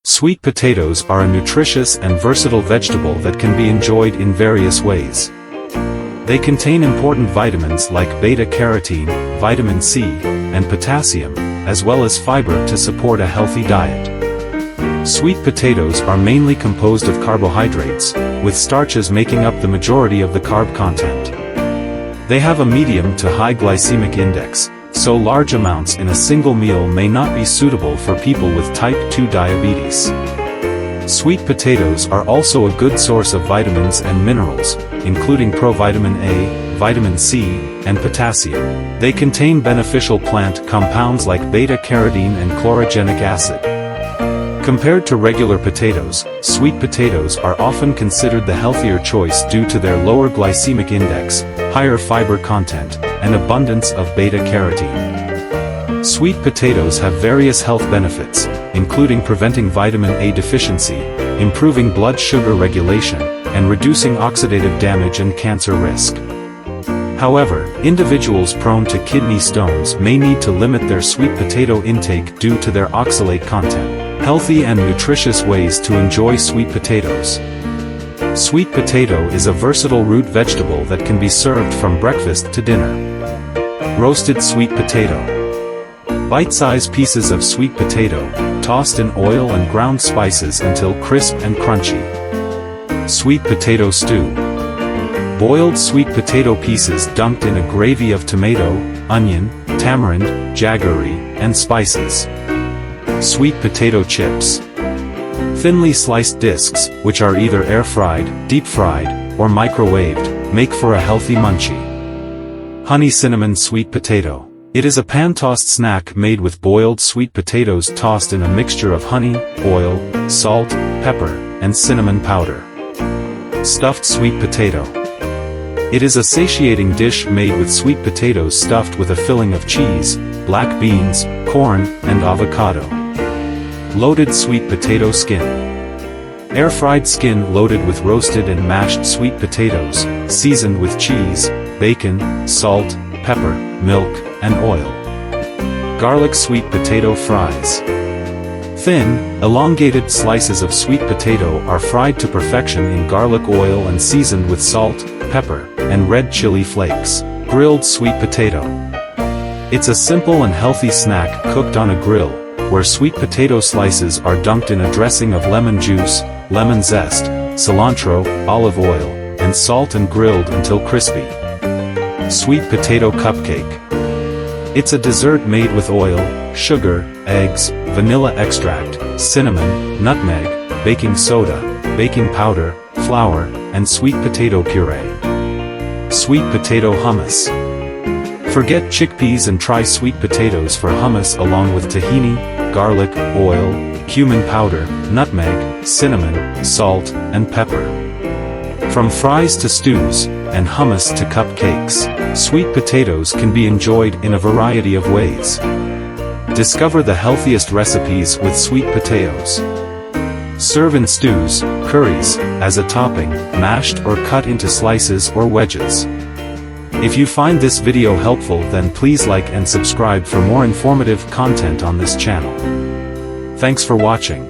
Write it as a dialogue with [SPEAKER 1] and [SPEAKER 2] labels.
[SPEAKER 1] Sweet potatoes are a nutritious and versatile vegetable that can be enjoyed in various ways. They contain important vitamins like beta-carotene, vitamin C, and potassium, as well as fiber to support a healthy diet. Sweet potatoes are mainly composed of carbohydrates, with starches making up the majority of the carb content. They have a medium to high glycemic index, so large amounts in a single meal may not be suitable for people with type 2 diabetes. Sweet potatoes are also a good source of vitamins and minerals, including provitamin A, vitamin C, and potassium. They contain beneficial plant compounds like beta-carotene and chlorogenic acid. Compared to regular potatoes, sweet potatoes are often considered the healthier choice due to their lower glycemic index, higher fiber content, and abundance of beta-carotene. Sweet potatoes have various health benefits, including preventing vitamin A deficiency, improving blood sugar regulation, and reducing oxidative damage and cancer risk. However, individuals prone to kidney stones may need to limit their sweet potato intake due to their oxalate content. Healthy and nutritious ways to enjoy sweet potatoes. Sweet potato is a versatile root vegetable that can be served from breakfast to dinner. Roasted sweet potato. Bite-sized pieces of sweet potato, tossed in oil and ground spices until crisp and crunchy. Sweet potato stew. Boiled sweet potato pieces dunked in a gravy of tomato, onion, tamarind, jaggery, and spices. Sweet potato chips. Thinly sliced discs, which are either air-fried, deep-fried, or microwaved, make for a healthy munchie. Honey cinnamon sweet potato. It is a pan-tossed snack made with boiled sweet potatoes tossed in a mixture of honey, oil, salt, pepper, and cinnamon powder. Stuffed sweet potato. It is a satiating dish made with sweet potatoes stuffed with a filling of cheese, black beans, corn, and avocado. Loaded sweet potato skin. Air-fried skin loaded with roasted and mashed sweet potatoes, seasoned with cheese, bacon, salt, pepper, milk, and oil. Garlic sweet potato fries. Thin, elongated slices of sweet potato are fried to perfection in garlic oil and seasoned with salt, pepper, and red chili flakes. Grilled sweet potato. It's a simple and healthy snack cooked on a grill, where sweet potato slices are dunked in a dressing of lemon juice, lemon zest, cilantro, olive oil, and salt and grilled until crispy. Sweet potato cupcake. It's a dessert made with oil, sugar, eggs, vanilla extract, cinnamon, nutmeg, baking soda, baking powder, flour, and sweet potato puree. Sweet potato hummus. Forget chickpeas and try sweet potatoes for hummus along with tahini, garlic, oil, cumin powder, nutmeg, cinnamon, salt, and pepper. From fries to stews, and hummus to cupcakes, sweet potatoes can be enjoyed in a variety of ways. Discover the healthiest recipes with sweet potatoes. Serve in stews, curries, as a topping, mashed or cut into slices or wedges. If you find this video helpful, then please like and subscribe for more informative content on this channel. Thanks for watching.